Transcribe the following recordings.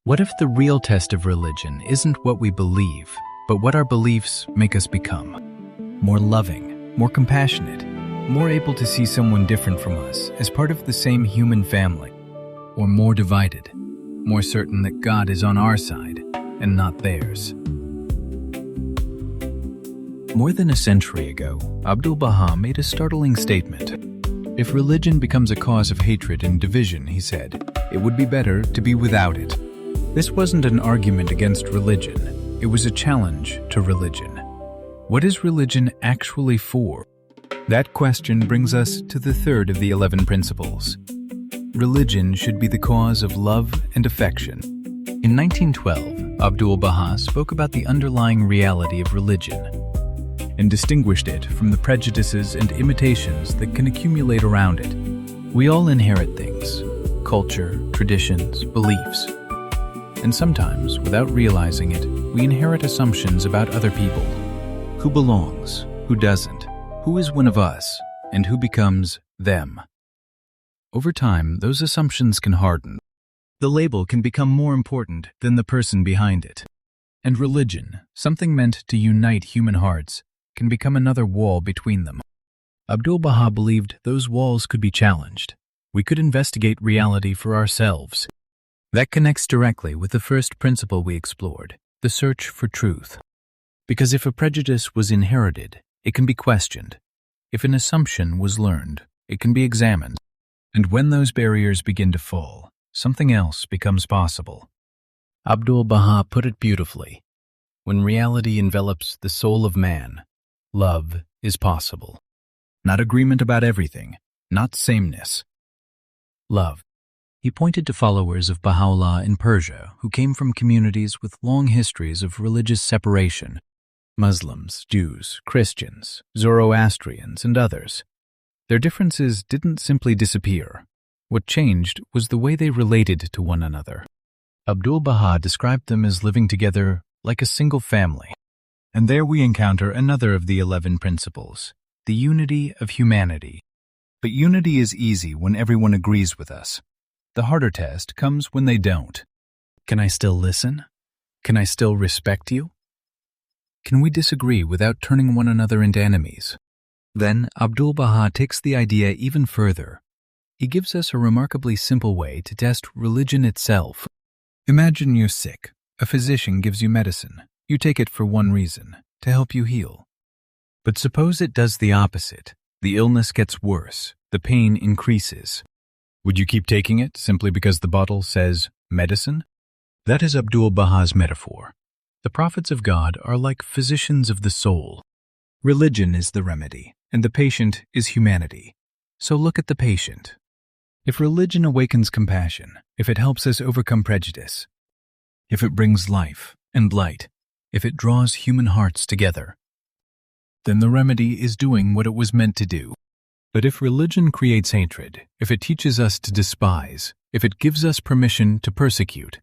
What if the real test of religion isn't what we believe, but what our beliefs make us become? More loving, more compassionate, more able to see someone different from us as part of the same human family, or more divided, more certain that God is on our side and not theirs. More than a century ago, Abdu'l-Bahá made a startling statement. If religion becomes a cause of hatred and division, he said, it would be better to be without it. This wasn't an argument against religion, it was a challenge to religion. What is religion actually for? That question brings us to the third of the 11 principles. Religion should be the cause of love and affection. In 1912, Abdu'l-Bahá spoke about the underlying reality of religion and distinguished it from the prejudices and imitations that can accumulate around it. We all inherit things, culture, traditions, beliefs. And sometimes, without realizing it, we inherit assumptions about other people. Who belongs, who doesn't, who is one of us, and who becomes them. Over time, those assumptions can harden. The label can become more important than the person behind it. And religion, something meant to unite human hearts, can become another wall between them. Abdu'l-Bahá believed those walls could be challenged. We could investigate reality for ourselves. That connects directly with the first principle we explored, the search for truth. Because if a prejudice was inherited, it can be questioned. If an assumption was learned, it can be examined. And when those barriers begin to fall, something else becomes possible. Abdu'l-Bahá put it beautifully. When reality envelops the soul of man, love is possible. Not agreement about everything, not sameness. Love. He pointed to followers of Baha'u'llah in Persia who came from communities with long histories of religious separation. Muslims, Jews, Christians, Zoroastrians, and others. Their differences didn't simply disappear. What changed was the way they related to one another. Abdu'l-Bahá described them as living together like a single family. And there we encounter another of the 11 principles, the unity of humanity. But unity is easy when everyone agrees with us. The harder test comes when they don't. Can I still listen? Can I still respect you? Can we disagree without turning one another into enemies? Then Abdu'l-Bahá takes the idea even further. He gives us a remarkably simple way to test religion itself. Imagine you're sick. A physician gives you medicine. You take it for one reason, to help you heal. But suppose it does the opposite. The illness gets worse. The pain increases. Would you keep taking it simply because the bottle says medicine? That is Abdu'l-Bahā's metaphor. The prophets of God are like physicians of the soul. Religion is the remedy, and the patient is humanity. So look at the patient. If religion awakens compassion, if it helps us overcome prejudice, if it brings life and light, if it draws human hearts together, then the remedy is doing what it was meant to do. But if religion creates hatred, if it teaches us to despise, if it gives us permission to persecute,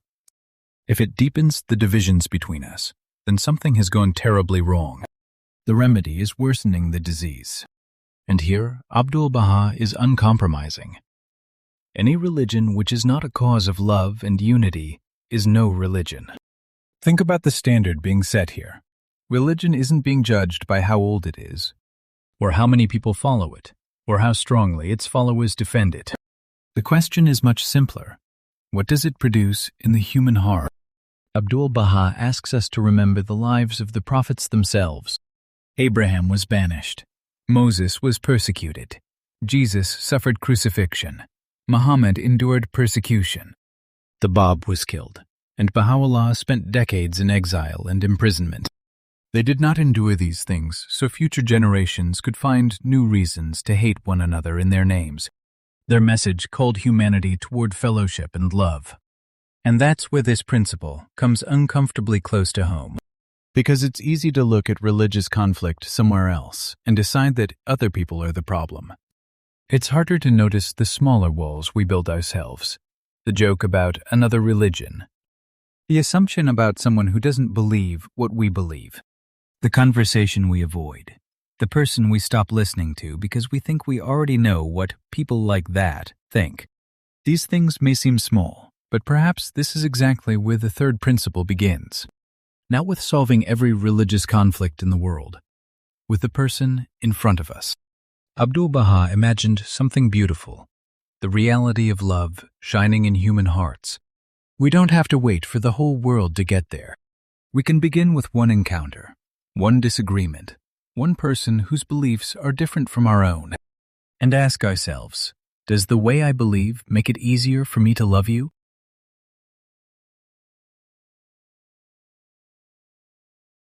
if it deepens the divisions between us, then something has gone terribly wrong. The remedy is worsening the disease. And here, Abdu'l-Bahá is uncompromising. Any religion which is not a cause of love and unity is no religion. Think about the standard being set here. Religion isn't being judged by how old it is, or how many people follow it, or how strongly its followers defend it. The question is much simpler. What does it produce in the human heart? Abdu'l-Bahá asks us to remember the lives of the prophets themselves. Abraham was banished. Moses was persecuted. Jesus suffered crucifixion. Muhammad endured persecution. The Bab was killed, and Baha'u'llah spent decades in exile and imprisonment. They did not endure these things, so future generations could find new reasons to hate one another in their names. Their message called humanity toward fellowship and love. And that's where this principle comes uncomfortably close to home. Because it's easy to look at religious conflict somewhere else and decide that other people are the problem. It's harder to notice the smaller walls we build ourselves. The joke about another religion. The assumption about someone who doesn't believe what we believe. The conversation we avoid, the person we stop listening to because we think we already know what people like that think. These things may seem small, But perhaps this is exactly where the third principle begins. Not with solving every religious conflict in the world, with the person in front of us. Abdu'l-Bahá imagined something beautiful, the reality of love shining in human hearts. We don't have to wait for the whole world to get there. We can begin with one encounter, one disagreement, one person whose beliefs are different from our own, and ask ourselves, does the way I believe make it easier for me to love you?